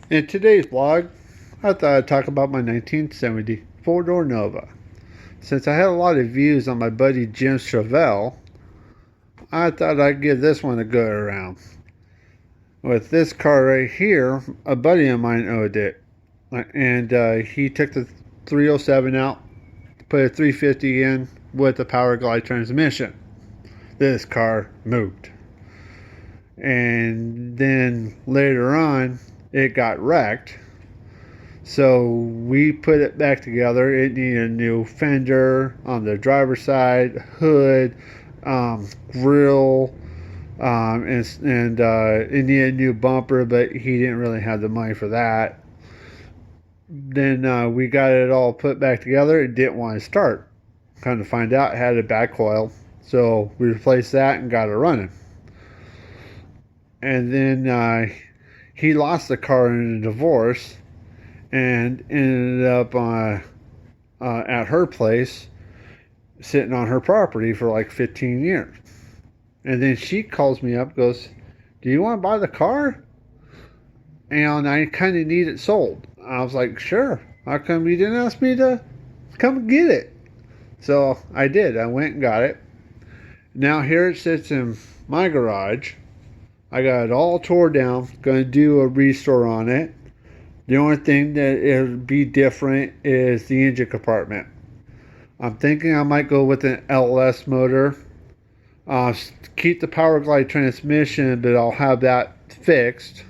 In today's vlog, I thought I'd talk about my 1970 four-door Nova. Since I had a lot of views on my buddy Jim Chevelle, I thought I'd give this one a go around. With this car right here, a buddy of mine owned it. And he took the 307 out, put a 350 in with a power glide transmission. This car moved. And then later on, it got wrecked. So we put it back together. It needed a new fender on the driver's side, hood, grill, and it needed a new bumper, but he didn't really have the money for that. Then we got it all put back together. It didn't want to start. Kind of find out it had a bad coil. So we replaced that and got it running. And then he lost the car in a divorce and ended up at her place sitting on her property for like 15 years. And then she calls me up, goes, "Do you want to buy the car? And I kind of need it sold." I was like, "Sure. How come you didn't ask me to come get it?" So I did. I went and got it. Now here it sits in my garage. I got it all tore down. Going to do a restore on it. The only thing that it'll be different is the engine compartment. I'm thinking I might go with an LS motor. Keep the power glide transmission, but I'll have that fixed.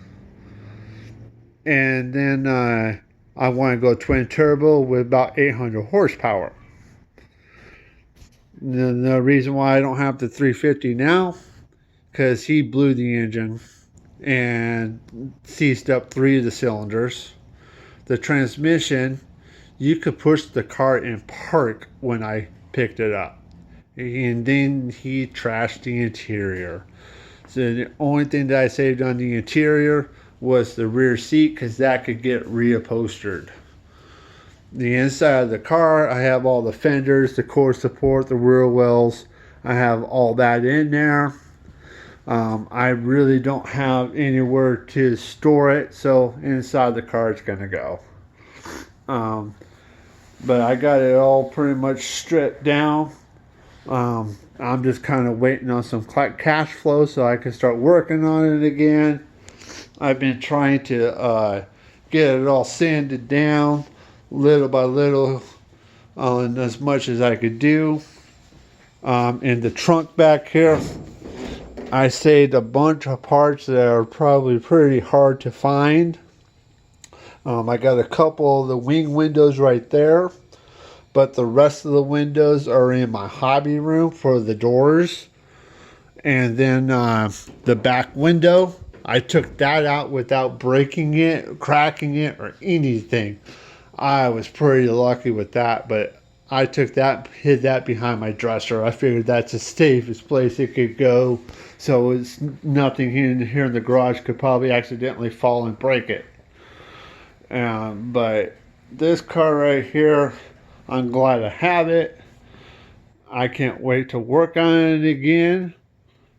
And then I want to go twin turbo with about 800 horsepower. The reason why I don't have the 350 now, because he blew the engine and seized up 3 of the cylinders. The transmission, you could push the car in park when I picked it up. And then he trashed the interior. So the only thing that I saved on the interior was the rear seat, because that could get reupholstered. The inside of the car, I have all the fenders, the core support, the rear wells. I have all that in there. I really don't have anywhere to store it, so inside the car it's going to go. But I got it all pretty much stripped down. I'm just kind of waiting on some cash flow so I can start working on it again. I've been trying to get it all sanded down little by little, and as much as I could do. In the trunk back here, I saved a bunch of parts that are probably pretty hard to find. I got a couple of the wing windows right there, but the rest of the windows are in my hobby room for the doors. And then the back window, I took that out without breaking it, cracking it, or anything. I was pretty lucky with that, but I took that, hid that behind my dresser. I figured that's the safest place it could go, so it's nothing here in the garage could probably accidentally fall and break it. But this car right here, I'm glad I have it. I can't wait to work on it again.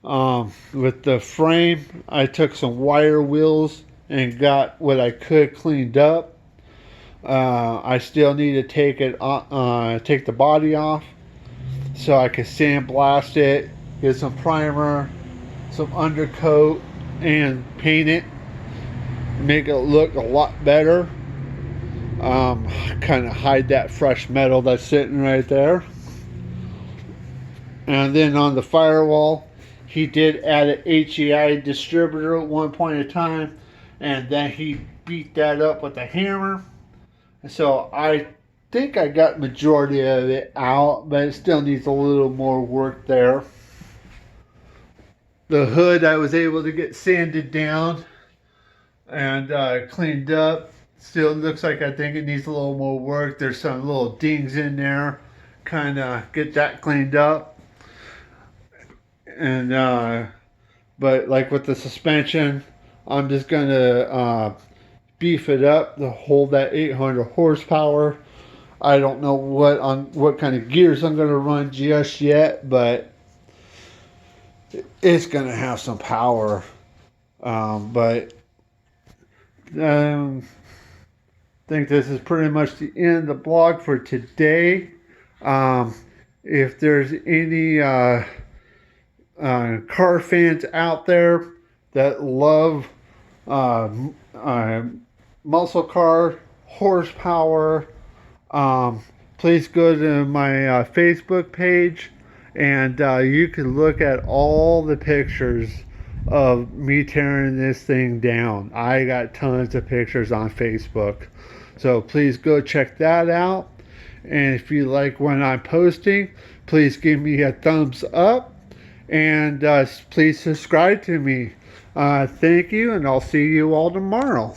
With the frame, I took some wire wheels and got what I could cleaned up. I still need to take the body off so I can sandblast it, get some primer, some undercoat, and paint it, make it look a lot better. Kind of hide that fresh metal that's sitting right there. And then on the firewall, he did add an HEI distributor at one point in time, and then he beat that up with a hammer. So I think I got majority of it out, but it still needs a little more work there. The hood I was able to get sanded down and cleaned up. Still looks like I think it needs a little more work. There's some little dings in there. Kind of get that cleaned up. And but like with the suspension, I'm just gonna beef it up to hold that 800 horsepower. I don't know what kind of gears I'm going to run just yet, but it's going to have some power. But think this is pretty much the end of the blog for today. Um, if there's any car fans out there that love uh, uh, muscle car horsepower, um, please go to my Facebook page, and you can look at all the pictures of me tearing this thing down. I got tons of pictures on Facebook, so please go check that out. And if you like what I'm posting, please give me a thumbs up, and please subscribe to me. Thank you, and I'll see you all tomorrow.